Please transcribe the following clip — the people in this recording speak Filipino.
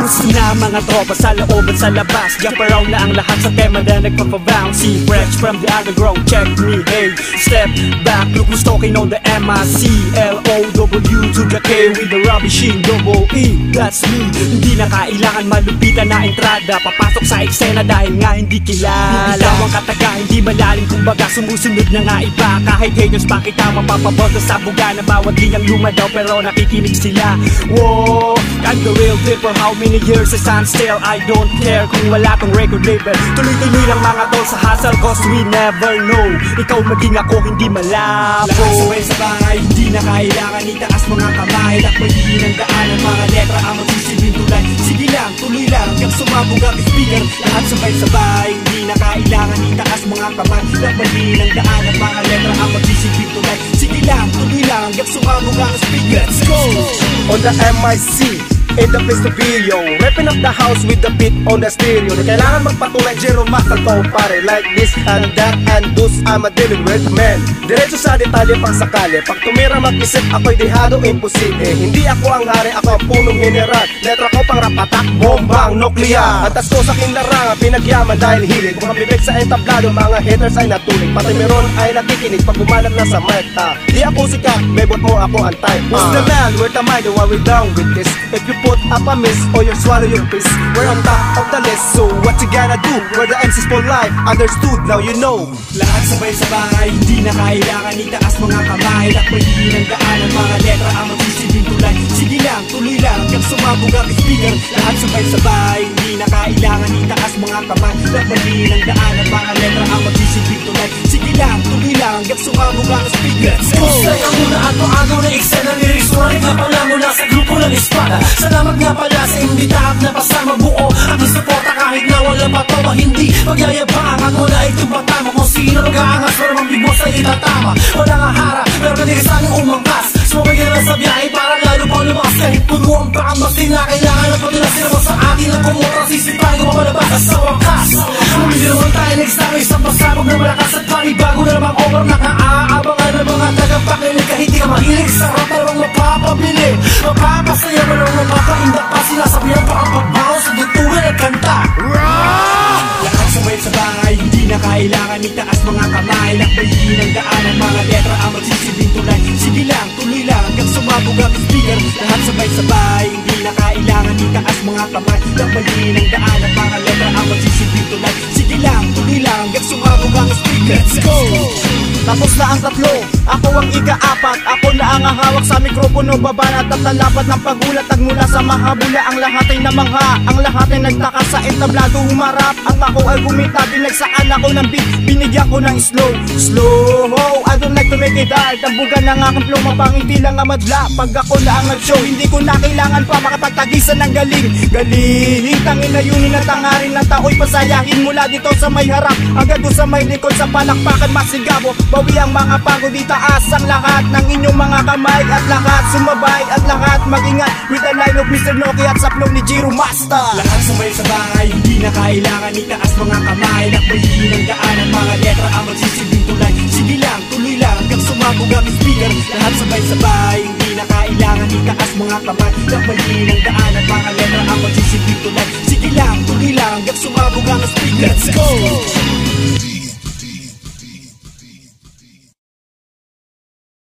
Kamusta na mga tropa sa loob at sa labas? Jump around na ang lahat sa tema na nagpapabounce. See fresh from the underground, check me, hey. Step back, look who's talking on the M-I-C-L-O-W to the K with the rubbishing double E. That's me. Hindi na kailangan malupitan na entrada. Papasok sa eksena dahil nga hindi kilala. Ikaw ang kataga, hindi malalim, kumbaga sumusunod na nga iba. Kahit haters pa kita mapapaboto sa buga na bawat linyang luma daw pero nakikinig sila. Whoa, I'm the real deal for how many years I stand still. I don't care kung wala tong record label. Tuloy-tuloy lang mga tol sa hustle cause we never know. Ikaw maging ako hindi malabo. Lahat sabay-sabay, hindi na kailangan itaas mga kamay. Lakbayin ang daanan, mga letra ang magsisilbing tulay. Sige lang, tuloy lang, hanggang sumabog ang speaker. Lahat sabay-sabay, hindi na kailangan itaas mga kamay. Lakbayin ang daanan, mga letra ang magsisilbing tulay. Sige lang, tuloy lang, hanggang sumabog ang speaker. Let's go! On the MIC, in the place to be, yo. Repping up the house with the beat on the stereo. Na kailangan magpatuloy, Jero Master to pare. Like this and that and those I'm a dealing with, man. Diretso sa detalye pang sakali. Pag tumira mag-isip, ako'y dehado imposible. Hindi ako ang hari, ako ang punong general. Letra ko pang rapatak, bombang, nuklear. Antas ko sa aking larangan, pinagyaman dahil hilig. Kung mabibig sa entablado, mga haters ay natulig. Pati meron ay nakikinig pag bumalag na sa mic. Di ako sikat, bebot mo ako ang type. Who's the man, where the mind, why we down with this? If you put up a miss or you swallow your piss, we're on top of the list. So what you gonna do? We're the MCs for life, understood, now you know. Lahat sabay-sabay, hindi na kailangan itaas mga kamay. Lakbayin ang daanan, mga letra ang magsisilbing tulay. Sige lang, tuloy lang, hanggang sumabog ang speaker. Lahat sabay-sabay, hindi na kailangan itaas mga kamay. Lakbayin ang daanan, mga letra ang magsisilbing tulay. Sige lang, tuloy lang, hanggang sumabog ang speaker. Let's go! Kaya muna at maagaw na eksena, lyrics mo rin nga pala mula sa grupo ng espada. Salamat nga pala sa imbitahan na pasama buo ang suporta kahit na wala pa to o hindi magyayabang at wala itong patama. Kung sino nag-aangas pero mambibo sa itatama. Wala nga hara pero kanina sanang umangkas. Sumabay ka na sa biyahe para lalo pang lumakas. Kahit puno ang pakamasti na kailangan na patulas sila mo sa akin ang kumura. Sisipahin ko mapalabas sa wakas. Umili naman tayo next time isang pasabog na malakas at panibago na namang over. Nakaabangan ng mga tagapakinig kahit di ka mahilig sa rap talagang mapapabili. Mapapasaya mo lang mapapaindak pa sila sabihan pa ang pagbaho sa dutugan at kanta. Lahat sabay-sabay, hindi na kailangan itaas mga kamay. Lakbayin ang daanan, mga letra ang magsisilbing tulay. Sige lang, tuloy lang, hanggang sumabog ang speaker. Lahat sabay-sabay, hindi na kailangan itaas mga kamay. Lakbayin ang daanan, mga letra ang magsisilbing tulay. Sige lang, tuloy lang, hanggang sumabog ang speaker. Let's go! Tapos na ang tatlo, ako ang ika-apat. Ako na ang hawak sa mikropono, babanat at talapat ng pagulat. Tagmula sa mahabula, ang lahat ay namangha. Ang lahat ay nagtaka sa entablado humarap. Ang ako ay gumita, binagsaan ako ng beat. Binigyan ko ng slow, I don't like to make it hard. Ang buga ng aking flow, mapangiti lang ang madla. Pag ako na ang nag-show, hindi ko na kailangan pa makapagtagisan ng galing. Tangin na yunin at tangarin ng tao'y pasayahin mula dito sa may harap hanggang doon sa may likod, sa palakpakan masigabo. Bawi ang mga pagod, itaas ang lahat ng inyong mga kamay. At lahat sumabay at lahat mag-ingat with the line of Mr. Noki at sa flow ni Jero Master. Lahat sabay-sabay, hindi na kailangan itaas mga kamay. Lakbayin ang daanan, mga letra ang magsisilbing tulay. Sige lang, tuloy lang, hanggang sumabog ang speaker. Lahat sabay-sabay, hindi na kailangan itaas mga kamay. Lakbayin ang daanan, mga letra ang magsisilbing tulay. Sige lang, tuloy lang, hanggang sumabog ang speaker. Let's go!